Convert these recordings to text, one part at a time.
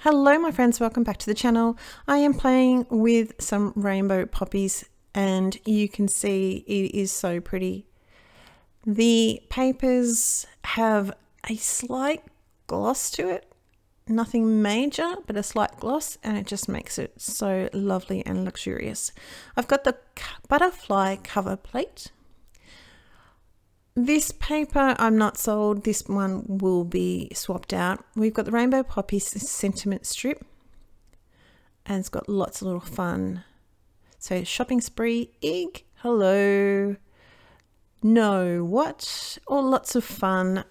Hello my friends, welcome back to the channel. I am playing with some rainbow poppies and you can see it is so pretty. The papers have a slight gloss to it, nothing major but a slight gloss, and it just makes it so lovely and luxurious. I've got the Butterfly Coverplate. This paper I'm not sold, this one will be swapped out. We've got the Rainbow Poppies sentiment strip and it's got lots of little fun. So shopping spree, egg, hello, no, what, or lots of fun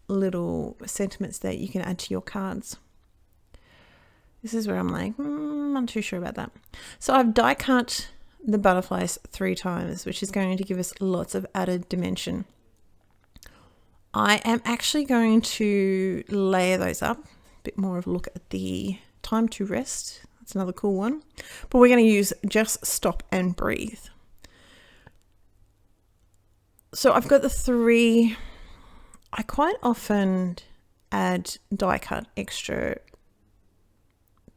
little sentiments that you can add to your cards. This is where I'm like, I'm not too sure about that. So I've die cut the butterflies 3 times, which is going to give us lots of added dimension. I am actually going to layer those up, a bit more of a look at the time to rest. That's another cool one, but we're going to use just stop and breathe. So I've got the 3. I quite often add die cut extra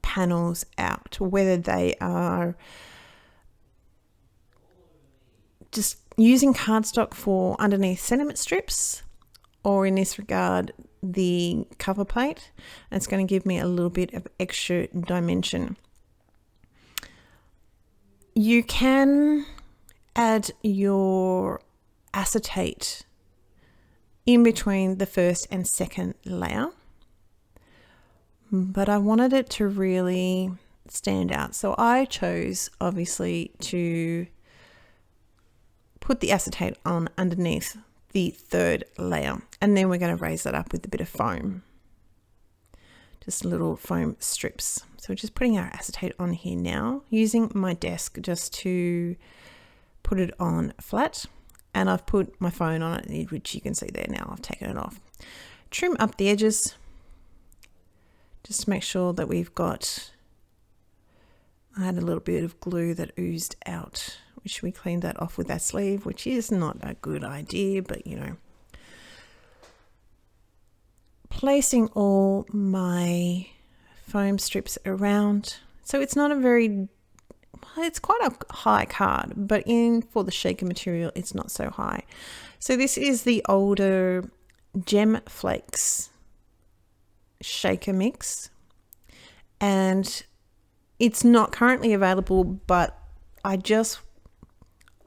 panels out, whether they are just using cardstock for underneath sentiment strips, or in this regard, the cover plate. And it's going to give me a little bit of extra dimension. You can add your acetate in between the first and second layer, but I wanted it to really stand out. So I chose, obviously, to put the acetate on underneath the 3rd layer, and then we're going to raise that up with a bit of foam, just little foam strips. So we're just putting our acetate on here now, using my desk just to put it on flat, and I've put my phone on it, which you can see there now. I've taken it off. Trim up the edges just to make sure that we've got, I had a little bit of glue that oozed out, which we cleaned that off with that sleeve, which is not a good idea, but you know. Placing all my foam strips around. So it's not a very, it's quite a high card, but for the shaker material, it's not so high. So this is the older Gem Flakes shaker mix, and it's not currently available, but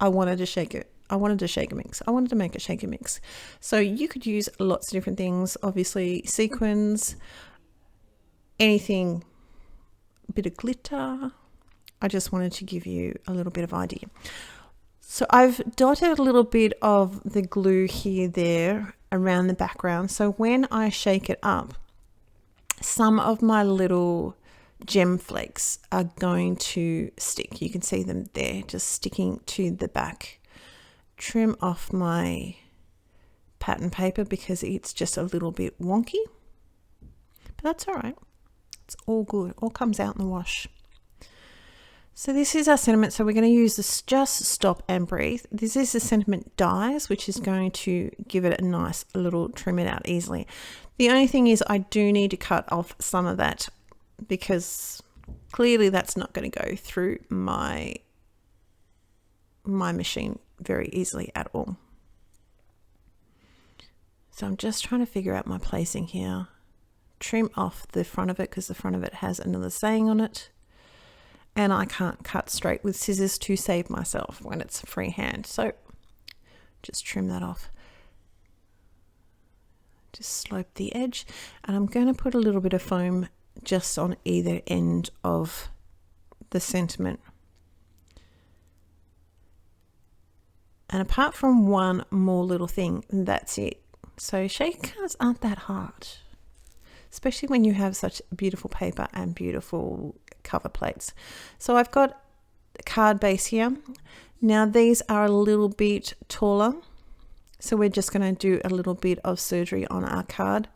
I wanted to shake it. I wanted to shake a mix. I wanted to make a shaker mix. So you could use lots of different things, obviously sequins, anything, a bit of glitter. I just wanted to give you a little bit of idea. So I've dotted a little bit of the glue here, there around the background. So when I shake it up, some of my little gem flakes are going to stick. You can see them there just sticking to the back. Trim off my pattern paper because it's just a little bit wonky, but that's all right. It's all good. All comes out in the wash. So this is our sentiment. So we're going to use this just stop and breathe. This is the sentiment dies, which is going to give it a nice little trim it out easily. The only thing is I do need to cut off some of that, because clearly that's not going to go through my machine very easily at all. So I'm just trying to figure out my placing here. Trim off the front of it because the front of it has another saying on it, and I can't cut straight with scissors to save myself when it's freehand. So just trim that off. Just slope the edge, and I'm going to put a little bit of foam just on either end of the sentiment. And apart from one more little thing, that's it. So shaker cards aren't that hard, especially when you have such beautiful paper and beautiful cover plates. So I've got a card base here. Now these are a little bit taller, so we're just going to do a little bit of surgery on our card.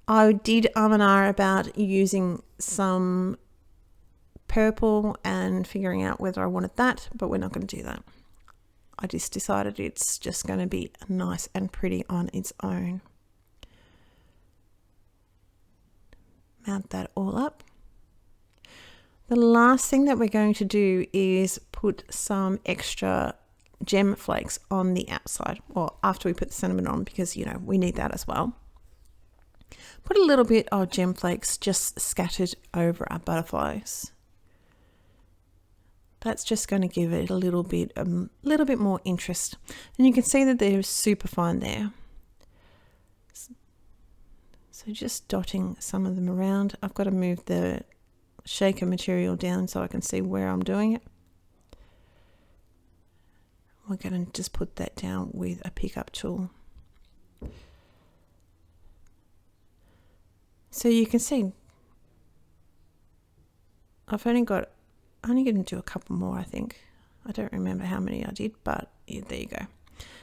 I did and ah about using some purple and figuring out whether I wanted that, but we're not going to do that. I just decided it's just going to be nice and pretty on its own. Mount that all up. The last thing that we're going to do is put some extra gem flakes on the outside, or after we put the cinnamon on, because you know we need that as well. Put a little bit of gem flakes just scattered over our butterflies. That's just going to give it a little bit more interest, and you can see that they're super fine there. So just dotting some of them around. I've got to move the shaker material down so I can see where I'm doing it. We're going to just put that down with a pickup tool. So you can see I've only going to do a couple more, I think. I don't remember how many I did, but yeah, there you go.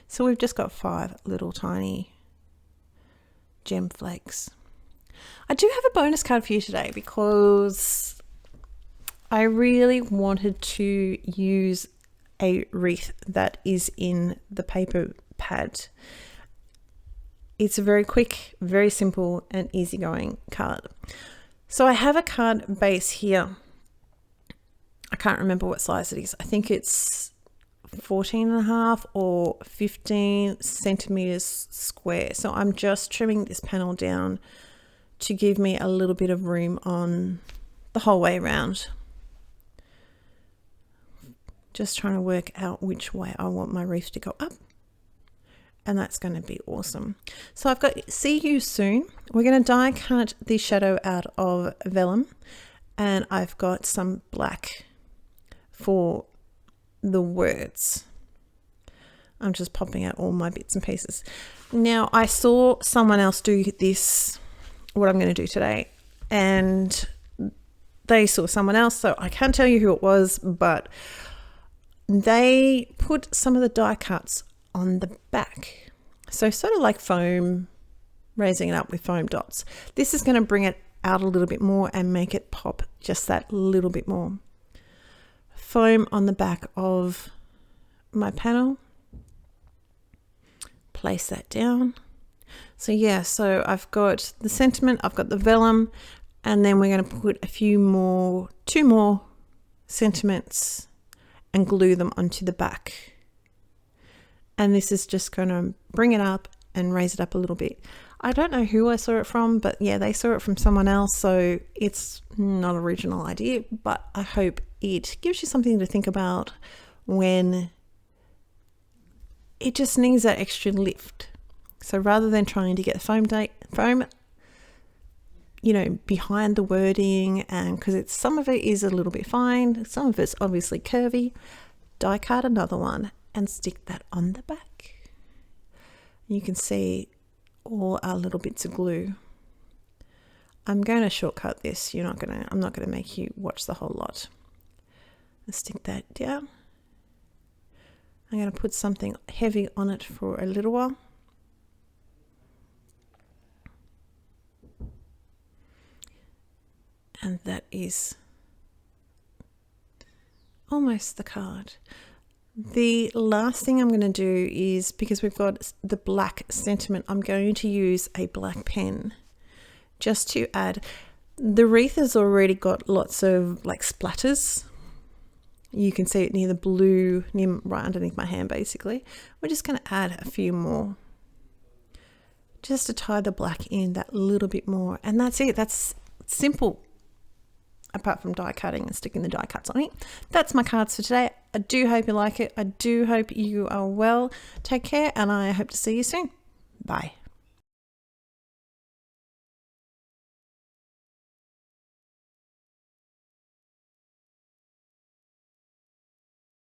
So we've just got 5 little tiny gem flakes. I do have a bonus card for you today because I really wanted to use a wreath that is in the paper pad. It's a very quick, very simple and easygoing card. So I have a card base here. I can't remember what size it is. I think it's 14.5 or 15 centimeters square. So I'm just trimming this panel down to give me a little bit of room on the whole way around. Just trying to work out which way I want my wreath to go up. And that's going to be awesome. So I've got see you soon. We're going to die cut the shadow out of vellum, and I've got some black for the words. I'm just popping out all my bits and pieces. Now I saw someone else do this, what I'm going to do today, and they saw someone else, so I can't tell you who it was, but they put some of the die cuts on the back. So sort of like foam, raising it up with foam dots. This is going to bring it out a little bit more and make it pop just that little bit more. Foam on the back of my panel. Place that down. So yeah, so I've got the sentiment, I've got the vellum, and then we're going to put two more sentiments and glue them onto the back. And this is just going to bring it up and raise it up a little bit. I don't know who I saw it from, but yeah, they saw it from someone else, so it's not an original idea, but I hope it gives you something to think about when it just needs that extra lift. So rather than trying to get foam, you know, behind the wording, and because some of it is a little bit fine, some of it's obviously curvy, die cut another one and stick that on the back. You can see all our little bits of glue. I'm going to shortcut this. I'm not going to make you watch the whole lot. Let's stick that down. I'm going to put something heavy on it for a little while. And that is almost the card. The last thing I'm going to do is, because we've got the black sentiment, I'm going to use a black pen just to add. The wreath has already got lots of like splatters. You can see it near the blue, right underneath my hand basically. We're just going to add a few more just to tie the black in that little bit more. And that's it. That's simple. Apart from die cutting and sticking the die cuts on it. That's my cards for today. I do hope you like it. I do hope you are well. Take care, and I hope to see you soon. Bye.